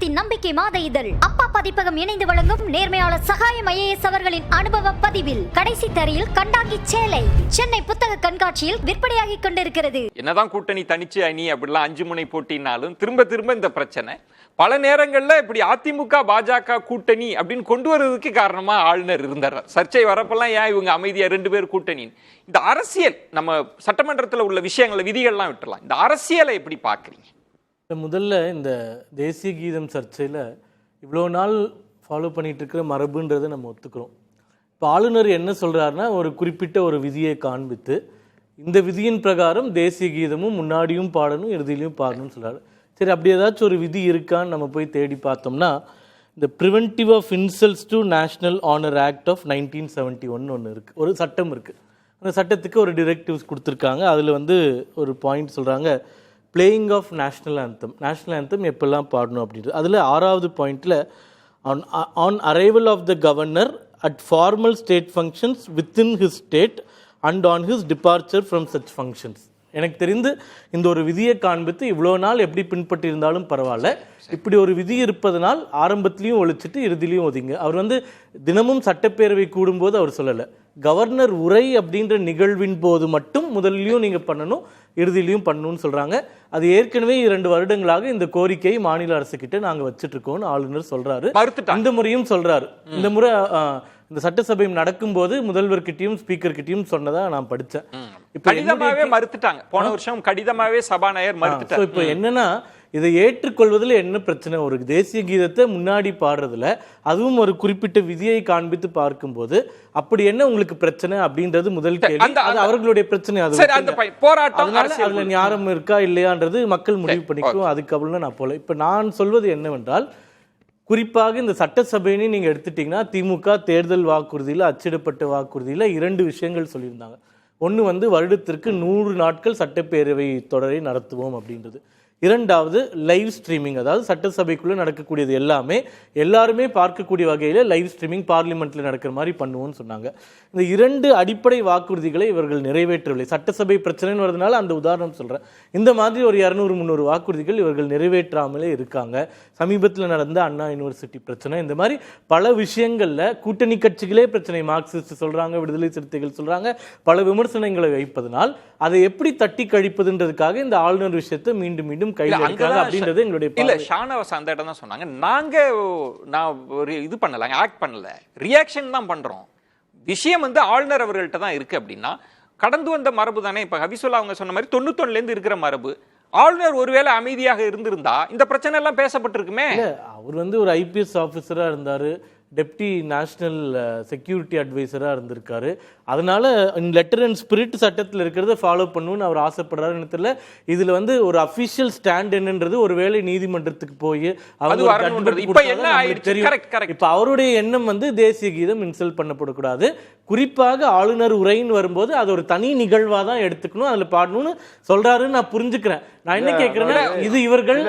சமுதாயத்தின் நம்பிக்கை மாத இதழ் அப்பா பதிப்பகம் இணைந்து வழங்கும் நேர்மையாளர் சகாயம் IAS அவர்களின் அனுபவ பதிவில் கடைசி தரையில் கண்டாங்கி சேலை சென்னை புத்தக கண்காட்சியில் விற்பனையாகி கொண்டிருக்கிறது. என்னதான் கூட்டணி தனிச்சு அணி அப்படிலாம் 5 முனை போட்டினாலும் திரும்ப இந்த பிரச்சனை பல நேரங்கள்ல இப்படி அதிமுக பாஜக கூட்டணி அப்படின்னு கொண்டு வருவதற்கு காரணமா ஆளுநர் இருந்தார். சர்ச்சை வரப்பெல்லாம் ஏன் இவங்க அமைதியா 2 பேர் கூட்டணி? இந்த அரசியல் நம்ம சட்டமன்றத்தில் உள்ள விஷயங்களை விதிகள்லாம் விட்டுலாம். இந்த அரசியலை எப்படி பாக்குறீங்க? முதல்ல இந்த தேசிய கீதம் சர்ச்சையில் இவ்வளோ நாள் ஃபாலோ பண்ணிட்டு இருக்கிற மரபுன்றதை நம்ம ஒத்துக்கிறோம். இப்போ ஆளுநர் என்ன சொல்கிறாருன்னா, ஒரு குறிப்பிட்ட ஒரு விதியை காண்பித்து இந்த விதியின் பிரகாரம் தேசிய கீதமும் முன்னாடியும் பாடணும் இறுதியிலையும் பாடணும்னு சொல்கிறாரு. சரி, அப்படி ஏதாச்சும் ஒரு விதி இருக்கான்னு நம்ம போய் தேடி பார்த்தோம்னா, இந்த preventive of insults to national honour act of 1971 ஒன்று இருக்குது, ஒரு சட்டம் இருக்குது. அந்த சட்டத்துக்கு ஒரு டிரெக்டிவ்ஸ் கொடுத்துருக்காங்க. அதில் ஒரு பாயிண்ட் சொல்கிறாங்க, பிளேயிங் ஆஃப் நேஷ்னல் ஆந்தம் எப்பெல்லாம் பாடணும் அப்படின்றது. அதில் 6வது பாயிண்டில் on arrival of the governor at formal state functions within his state and on his departure from such functions. எனக்கு தெரிந்து இந்த ஒரு விதியை காண்பித்து இவ்வளோ நாள் எப்படி பின்பற்றி இருந்தாலும் பரவாயில்ல, இப்படி ஒரு விதி இருப்பதனால் ஆரம்பத்திலையும் ஒழிச்சிட்டு இறுதியிலையும் ஒதுங்க. அவர் தினமும் சட்டப்பேரவை கூடும்போது அவர் சொல்லலை, கவர்னர் உரை அப்படின்ற நிகழ்வின் போது மட்டும் முதல்லையும் நீங்கள் பண்ணணும் இறுதியிலையும் பண்ணணும்னு சொல்கிறாங்க. அது ஏற்கனவே 2 வருடங்களாக இந்த கோரிக்கையை மாநில அரசு கிட்ட நாங்கள் வச்சுட்டு இருக்கோம்னு ஆளுநர் சொல்றாரு. இந்த முறையும் சொல்றாரு. இந்த முறை இந்த சட்டசபை நடக்கும்போது முதல்வர்கிட்டையும் ஸ்பீக்கர் கிட்டையும் சொன்னதா நான் படித்தேன். கடிதமாவே மறுத்துட்டாங்க. போன வருஷம் கடிதமாவே சபாநாயகர் மறுத்துட்டாங்க. இப்போ என்னன்னா, இதை ஏற்றுக்கொள்வதில் என்ன பிரச்சனை? ஒரு தேசிய கீதத்தை முன்னாடி பாடுறதுல, அதுவும் ஒரு குறிப்பிட்ட விதியை காண்பித்து பார்க்கும்போது அப்படி என்ன உங்களுக்கு பிரச்சனை அப்படின்றது முதல் கேள்வி. அது அவர்களுடைய பிரச்சனை. அதுல ஞானம் இருக்கா இல்லையான்றது மக்கள் முடிவு பண்ணிக்கும். அதுக்கு அவ்வளவு நான் போல. இப்ப நான் சொல்வது என்னவென்றால், குறிப்பாக இந்த சட்டசபைன்னு நீங்க எடுத்துட்டீங்கன்னா, திமுக தேர்தல் வாக்குறுதியில, அச்சிடப்பட்ட வாக்குறுதியில 2 விஷயங்கள் சொல்லியிருந்தாங்க. ஒன்று வருடத்திற்கு 100 நாட்கள் சட்டப்பேரவை தொடரை நடத்துவோம் அப்படின்றது. 2வது லைவ் ஸ்ட்ரீமிங், அதாவது சட்டசபைக்குள்ளே நடக்கக்கூடியது எல்லாருமே பார்க்கக்கூடிய வகையில் லைவ் ஸ்ட்ரீமிங் பார்லிமெண்ட்டில் நடக்கிற மாதிரி பண்ணுவோம்னு சொன்னாங்க. இந்த 2 அடிப்படை வாக்குறுதிகளை இவர்கள் நிறைவேற்றவில்லை. சட்டசபை பிரச்சனைன்னு வரதுனால அந்த உதாரணம் சொல்கிறேன். இந்த மாதிரி ஒரு 200-300 வாக்குறுதிகள் இவர்கள் நிறைவேற்றாமலே இருக்காங்க. சமீபத்தில் நடந்த அண்ணா யூனிவர்சிட்டி பிரச்சனை, இந்த மாதிரி பல விஷயங்களில் கூட்டணி கட்சிகளே பிரச்சனை, மார்க்சிஸ்ட் சொல்கிறாங்க, விடுதலை சிறுத்தைகள் சொல்கிறாங்க, பல விமர்சனங்களை வைப்பதனால் அதை எப்படி தட்டி கழிப்பதுன்றதுக்காக இந்த ஆளுநர் விஷயத்தை மீண்டும் மீண்டும் அப்படின்றது எங்களுடைய இல்ல. ஷானவாஸ் அந்த இடம் தான் சொன்னாங்க, நான் ஒரு இது பண்ணல, ஆக்ட் பண்ணல, ரியாக்ஷன் தான் பண்றோம். விஷயம் ஆளுநர் அவர்கள்ட்ட தான் இருக்கு. அப்படின்னா கடந்து வந்த மரபு தானே. இப்ப ஹபிசுல்லா அவங்க சொன்ன மாதிரி 91ல இருந்து இருக்கிற மரபு. ஆளுநர் ஒருவேளை அமைதியாக இருந்திருந்தா இந்த பிரச்சனை எல்லாம் பேசப்பட்டிருக்குமே. அவர் ஒரு IPS ஆபீசரா இருந்தாரு, டெப்டி நேஷனல் செக்யூரிட்டி அட்வைசராக இருந்திருக்காரு. அதனால லெட்டர் அண்ட் ஸ்பிரிட் சட்டத்தில் இருக்கிறத ஃபாலோ பண்ணணும்னு அவர் ஆசைப்படுறாருன்னு தெரியல. இதில் ஒரு அஃபிஷியல் ஸ்டாண்ட் என்னன்றது ஒருவேளை நீதிமன்றத்துக்கு போய் இப்போ அவருடைய எண்ணம் தேசிய கீதம் இன்சல்ட் பண்ணப்படக்கூடாது. குறிப்பாக ஆளுநர் உரைன்னு வரும்போது அது ஒரு தனி நிகழ்வாக தான் எடுத்துக்கணும், அதில் பாடணும்னு சொல்றாருன்னு நான் புரிஞ்சுக்கிறேன். நான் என்ன கேட்கிறேன்னா, இது இவர்கள்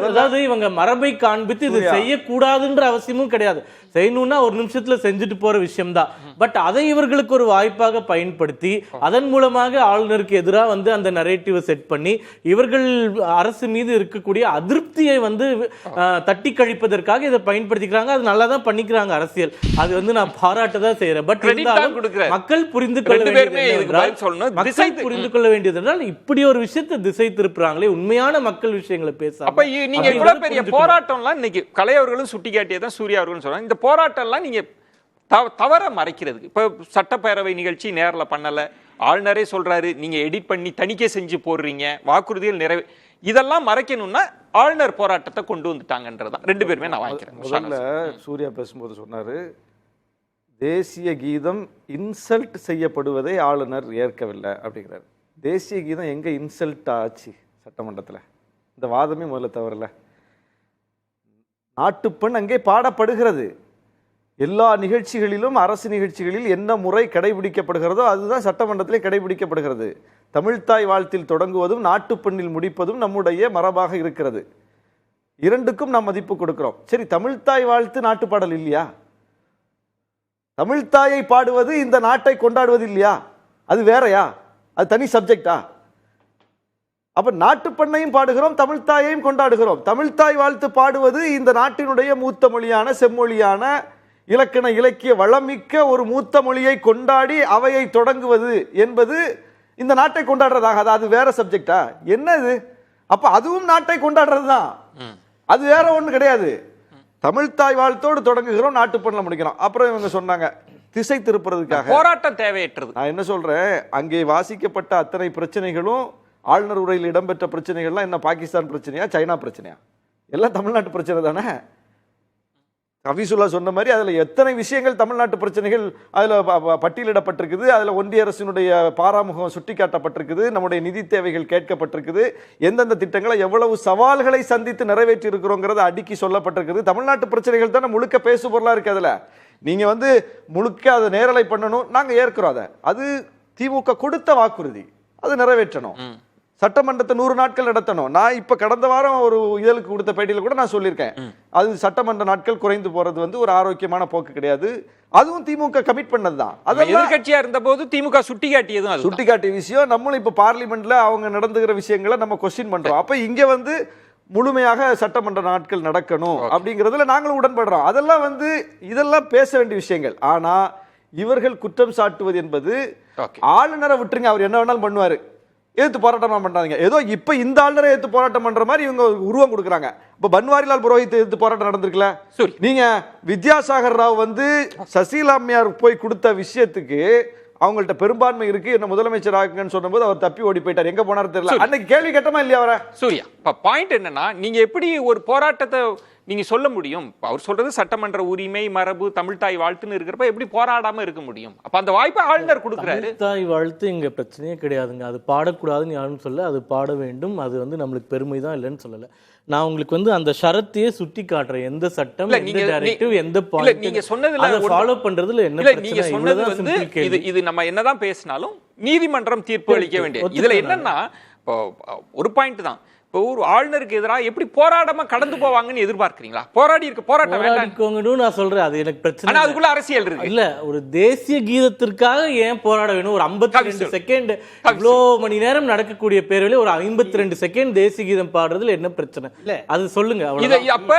அதாவது இவங்க மரபை காண்பித்து இது செய்யக்கூடாதுன்ற அவசியமும் கிடையாது. செய்யணும்னா ஒரு நிமிஷத்துல செஞ்சுட்டு போற விஷயம் தான். பட் அதை இவர்களுக்கு ஒரு வாய்ப்பாக பயன்படுத்தி அதன் மூலமாக ஆளுநருக்கு எதிராக அந்த நரேட்டிவை செட் பண்ணி இவர்கள் அரசு மீது இருக்கக்கூடிய அதிருப்தியை தட்டி கழிப்பதற்காக இதை பயன்படுத்திக்கிறாங்க. அது நல்லா தான் பண்ணிக்கிறாங்க அரசியல். அது நான் பாராட்ட தான் செய்யறேன். பட் மக்கள் புரிந்து கொள்ள வேண்டியது என்றால் இப்படி ஒரு விஷயத்தை திசை திருப்புறாங்களே, உண்மையான மக்கள் விஷயங்களை பேச. அப்ப நீங்க இவ்வளவு பெரிய போராட்டம்லாம் இன்னைக்கு கலை அவர்களும் சுட்டிக்காட்டியதான் சூர்யா அவர்களும் சொல்றாங்க. இந்த போராட்டம்லாம் நீங்க தவற மறைக்கிறதுக்கு, இப்ப சட்டப்பேரவை நிகழ்ச்சி நேரில் பண்ணல, ஆளுநரே சொல்றாரு நீங்க எடிட் பண்ணி தணிக்கை செஞ்சு போடுறீங்க, வாக்குறுதிகள் இதெல்லாம் மறைக்கணும்னா ஆளுநர் போராட்டத்தை கொண்டு வந்துட்டாங்கன்றதான் 2 பேருமே நான் வாங்கிக்கிறேன். முதல்ல சூர்யா பேசும்போது சொன்னாரு, தேசிய கீதம் இன்சல்ட் செய்யப்படுவதை ஆளுநர் ஏற்கவில்லை அப்படிங்கிறார். தேசிய கீதம் எங்க இன்சல்ட் ஆச்சு சட்டமன்றத்தில்? இந்த வாதமே முதல்ல தவறல. நாட்டுப்பண் அங்கே பாடப்படுகிறது. எல்லா நிகழ்ச்சிகளிலும், அரசு நிகழ்ச்சிகளில் என்ன முறை கடைபிடிக்கப்படுகிறதோ அதுதான் சட்டமன்றத்திலே கடைபிடிக்கப்படுகிறது. தமிழ்த்தாய் வாழ்த்தில் தொடங்குவதும் நாட்டுப்பண்ணில் முடிப்பதும் நம்முடைய மரபாக இருக்கிறது. 2க்கும் நாம் மதிப்பு கொடுக்கிறோம். சரி, தமிழ்த்தாய் வாழ்த்து நாட்டுப்பாடல் இல்லையா? தமிழ்த்தாயை பாடுவது இந்த நாட்டை கொண்டாடுவது இல்லையா? அது வேறையா? அது தனி சப்ஜெக்டா? அப்ப நாட்டுப்பண்ணையும் பாடுகிறோம், தமிழ்த்தாயையும் கொண்டாடுகிறோம். தமிழ்த்தாய் வாழ்த்து பாடுவது இந்த நாட்டினுடைய மூத்த மொழியான செம்மொழியான இலக்கண இலக்கிய வளமிக்க ஒரு மூத்த மொழியை கொண்டாடி அவையை தொடங்குவது என்பது இந்த நாட்டை கொண்டாடுறதாக. அது வேற சப்ஜெக்டா என்ன இது? அப்ப அதுவும் நாட்டை கொண்டாடுறது தான், அது வேற ஒண்ணு கிடையாது. தமிழ்த்தாய் வாழ்த்தோடு தொடங்குகிறோம், நாட்டுப்பண்ணில் முடிக்கிறோம். அப்புறம் இவங்க சொன்னாங்க திசை திருப்புறதுக்காக போராட்டம் தேவையற்றது. நான் என்ன சொல்றேன், அங்கே வாசிக்கப்பட்ட அத்தனை பிரச்சனைகளும் ஆளுநர் உரையில் இடம்பெற்ற பிரச்சனைகள்லாம் என்ன பாகிஸ்தான் பிரச்சனையா சைனா பிரச்சனையா? எல்லாம் தமிழ்நாட்டு பிரச்சனை தானே. ஹபீசுல்லா சொன்ன மாதிரி அதுல எத்தனை விஷயங்கள் தமிழ்நாட்டு பிரச்சனைகள் அதுல பட்டியலிடப்பட்டிருக்குது. அதுல ஒன்றிய அரசினுடைய பாராமுகம் சுட்டிக்காட்டப்பட்டிருக்குது. நம்முடைய நிதி தேவைகள் கேட்கப்பட்டிருக்குது. எந்தெந்த திட்டங்களை எவ்வளவு சவால்களை சந்தித்து நிறைவேற்றி இருக்கிறோங்கிறத அடுக்கி சொல்லப்பட்டிருக்குது. தமிழ்நாட்டு பிரச்சனைகள் தானே முழுக்க பேசு பொருளா இருக்கு. அதுல நீங்க முழுக்க அதை நேரலை பண்ணணும், நாங்க ஏற்கிறோம். அதை அது திமுக கொடுத்த வாக்குறுதி, அது நிறைவேற்றணும். சட்டமன்றத்தை 100 நாட்கள் நடத்தணும். நான் இப்ப கடந்த வாரம் ஒரு இதழுக்கு கொடுத்த பேட்டியில கூட நான் சொல்லியிருக்கேன், அது சட்டமன்ற நாட்கள் குறைந்து போறது ஒரு ஆரோக்கியமான போக்கு கிடையாது. அதுவும் திமுக கமிட் பண்ணதுதான். அது எதிர்க்கட்சியா இருந்த போது திமுக சுட்டிக்காட்டிய விஷயம். நம்மளும் இப்ப பார்லிமெண்ட்ல அவங்க நடந்துகிற விஷயங்களை நம்ம கொஸ்டின் பண்றோம். அப்ப இங்க முழுமையாக சட்டமன்ற நாட்கள் நடக்கணும் அப்படிங்கிறதுல நாங்களும் உடன்படுறோம். அதெல்லாம் இதெல்லாம் பேச வேண்டிய விஷயங்கள். ஆனா இவர்கள் குற்றம் சாட்டுவது என்பது ஆளுநரை விட்டுருங்க, அவர் என்ன வேணாலும் பண்ணுவாரு, எதிர்த்து போராட்டம் பண்றாங்க. ஏதோ இப்ப இந்த ஆளுநரை எதிர்த்து போராட்டம் பண்ற மாதிரி இவங்க உருவம் கொடுக்குறாங்க. இப்ப பன்வாரிலால் புரோஹித் எதிர்த்து போராட்டம் நடந்திருக்கல. நீங்க வித்யாசாகர் ராவ் சசிகலா அம்மையார் போய் கொடுத்த விஷயத்துக்கு அவங்கள்ட்ட பெரும்பான்மை இருக்கு, என்ன முதலமைச்சர் ஆகுங்கன்னு சொன்னபோது அவர் தப்பி ஓடி போயிட்டார். எங்க போனாரு தெரியல. அன்னைக்கு கேள்வி கேட்டமா இல்லையா அவரை? சூர்யா, பாயிண்ட் என்னன்னா, நீங்க எப்படி ஒரு போராட்டத்தை நீங்க சொல்ல முடியும்? அவர் சொல்றது சட்டமன்ற உரிமை, மரபு, தமிழ்த்தாய் வாழ்த்துன்னு இருக்கிறப்ப எப்படி போராடாம இருக்க முடியும்? அப்ப அந்த வாய்ப்பை ஆளுநர் கொடுக்குறாரு. தமிழ்த்தாய் வாழ்த்து இங்க பிரச்சனையே கிடையாதுங்க. அது பாடக்கூடாதுன்னு யாரும் சொல்ல, அது பாட வேண்டும். அது நம்மளுக்கு பெருமை தான் இல்லைன்னு சொல்லல. நான் உங்களுக்கு அந்த ஷரத்தையே சுட்டி காட்டுறேன். எந்த சட்டம், எந்த டைரக்டிவ், எந்த பாயிண்ட் நீங்க சொன்னதுல அதை ஃபாலோ பண்றதுல என்ன பிரச்சனை? நீங்க சொன்னது இது நம்ம என்னதான் பேசினாலும் நீதிமன்றம் தீர்ப்பு அளிக்க வேண்டியது. இதுல என்னன்னா ஒரு பாயிண்ட் தான். ஒரு ஆளுநருக்கு எதிராக எப்படி போராடாம கடந்து போவாங்கன்னு எதிர்பார்க்கிறீங்களா? போராட்டம் நான் சொல்றேன், அது எனக்கு பிரச்சனை. அதுக்குள்ள அரசியல் இருக்கு இல்ல. ஒரு தேசிய கீதத்திற்காக ஏன் போராட வேணும்? ஒரு 52 செகண்ட், இவ்வளோ மணி நேரம் நடக்கக்கூடிய பேர்வழி ஒரு 52 செகண்ட் தேசிய கீதம் பாடுறதுல என்ன பிரச்சனை? இல்ல அது சொல்லுங்க. அப்ப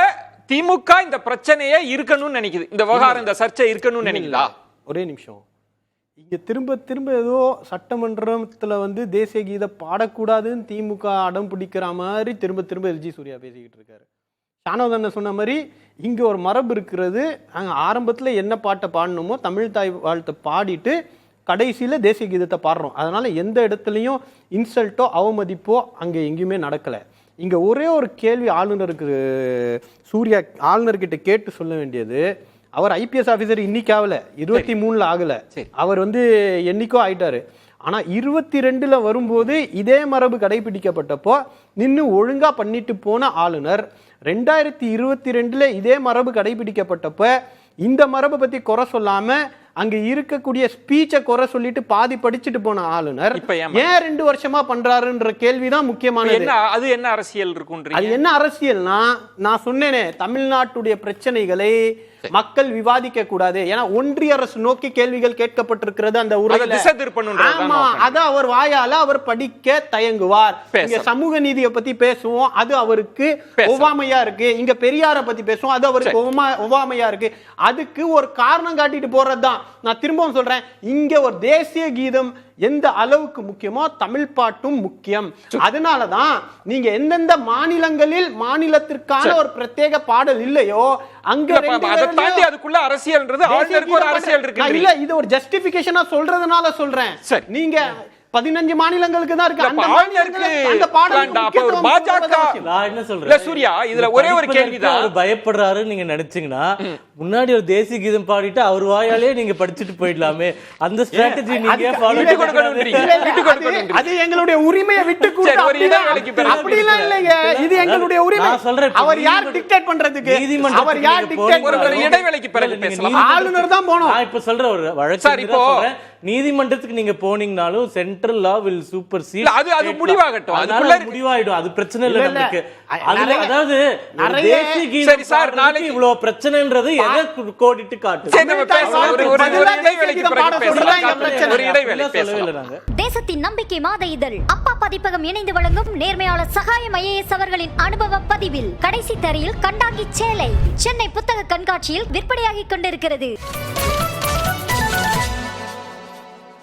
திமுக இந்த பிரச்சனையே இருக்கணும்னு நினைக்குது, இந்த விவகாரம், இந்த சர்ச்சை இருக்கணும்னு நினைக்குதா? ஒரே நிமிஷம். இங்க திரும்ப திரும்ப ஏதோ சட்டமன்றத்துல தேசிய கீதம் பாடக்கூடாதுன்னு திமுக அடம் பிடிக்கிற மாதிரி திரும்ப திரும்ப எல்ஜி சூர்யா பேசிக்கிட்டு இருக்காரு. ஷானவாஸ் சொன்ன மாதிரி இங்க ஒரு மரபு இருக்கிறது. நாங்க ஆரம்பத்துல என்ன பாட்டை பாடணுமோ தமிழ்த்தாய் வாழ்த்தை பாடிட்டு கடைசியில தேசிய கீதத்தை பாடுறோம். அதனால எந்த இடத்துலையும் இன்சல்ட்டோ அவமதிப்போ அங்க எங்கேயுமே நடக்கல. இங்க ஒரே ஒரு கேள்வி சூர்யா ஆளுநர்கிட்ட கேட்டு சொல்ல வேண்டியது, அவர் ஐபிஎஸ் ஆபீசர் இன்னைக்கு ஆகல, 23ல ஆகல, அவர் என்னைக்கோ ஆயிட்டாரு. ஆனா 22ல வரும்போது இதே மரபு கடைபிடிக்கப்பட்டப்போ நின்று ஒழுங்கா பண்ணிட்டு போன ஆளுநர் 2022ல இதே மரபு கடைபிடிக்கப்பட்டப்ப இந்த மரபை பத்தி குறை சொல்லாம அங்க இருக்கக்கூடிய ஸ்பீச்சை குறை சொல்லிட்டு பாதி படிச்சுட்டு போன ஆளுநர் ஏன் 2 வருஷமா பண்றாருன்ற கேள்விதான் முக்கியமானது. அது என்ன அரசியல் இருக்கும்? அது என்ன அரசியல்னா, நான் சொன்னேனே, தமிழ்நாட்டுடைய பிரச்சனைகளை மக்கள் விவாதிக்க கூடாது. ஏன்னா ஒன்றிய அரசு நோக்கி கேள்விகள் கேட்கப்பட்டிருக்கிறது அந்த உரையில. ஆமா, அத அவர் வாயால அவர் படிக்க தயங்குவார். இங்க சமூக நீதியை பத்தி பேசுவோம், அது அவருக்கு ஒவ்வாமையா இருக்கு. இங்க பெரியாரை பத்தி பேசுவோம், அது அவருக்கு ஒவ்வாமையா இருக்கு. அதுக்கு ஒரு காரணம் காட்டிட்டு போறதுதான். நான் திரும்பவும் சொல்றேன், இங்க ஒரு தேசிய கீதம் எந்த அளவுக்கு முக்கியமோ தமிழ் பாட்டும் முக்கியம். அதனாலதான் நீங்க எந்தெந்த மாநிலங்களில் மாநிலத்திற்கான ஒரு பிரத்யேக பாடல் இல்லையோ அங்க அதுக்குள்ள அரசியல்ன்றது ஆளுநருக்கு ஒரு அரசியல் இருக்கு. இல்ல, இது ஒரு ஜஸ்டிபிகேஷனா சொல்றதுனால சொல்றேன். நீங்க 15 மாநிலங்களுக்கு தான் இருக்கு. அந்த மாநிலங்களுக்கு அந்த பாடல் பாஜக நான் என்ன சொல்றேன், இல்ல சூர்யா, இதுல ஒரே ஒரு கேள்விதான். அவர் பயப்படுறாரு நீங்க நினைச்சீங்கன்னா முன்னாடி ஒரு தேசிய கீதம் பாடிட்டு அவர் வாயாலே நீங்க படிச்சுட்டு போயிடலாமே. அந்த ஸ்ட்ராட்டஜி நீங்க ஃபாலோ பண்ணணும். அது எங்களுடைய உரிமையை விட்டு கொடுத்து அப்படி எல்லாம் இல்லைங்க. இது எங்களுடைய உரிமை. நான் சொல்றேன், அவர் யார் டிக்டேட் பண்றதுக்கு? அவர் யார் டிக்டேட் பண்றது? இடைவேளைக்கு பிறகு பேசலாம். ஆளுநர் தான் போணும். நான் இப்ப சொல்ற ஒரு வழக்கு சொல்றேன், நீதிமன்றத்துக்கு நீங்க போனீங்கனாலும் சென்ட்ரல் லா வில் சூப்பர்சீட். அது முடிவாகட்டும், அதுக்குள்ள முடிவாயிடும். அது பிரச்சனை இல்ல நமக்கு. அதாவது தேசிய கீதம் சார் நாளைக்கு இவ்வளவு பிரச்சனைன்றது எதை கோடிட்டு காட்டு. தேசத்தின் நம்பிக்கை மாத இதழ் அப்பா பதிப்பகம் இணைந்து வழங்கும் நேர்மையாளர் சகாயம் IAS அவர்களின் அனுபவ பதிவில் கடைசி தரையில் கண்டாங்கி சேலை சென்னை புத்தக கண்காட்சியில் விற்பனையாகிக் கொண்டிருக்கிறது.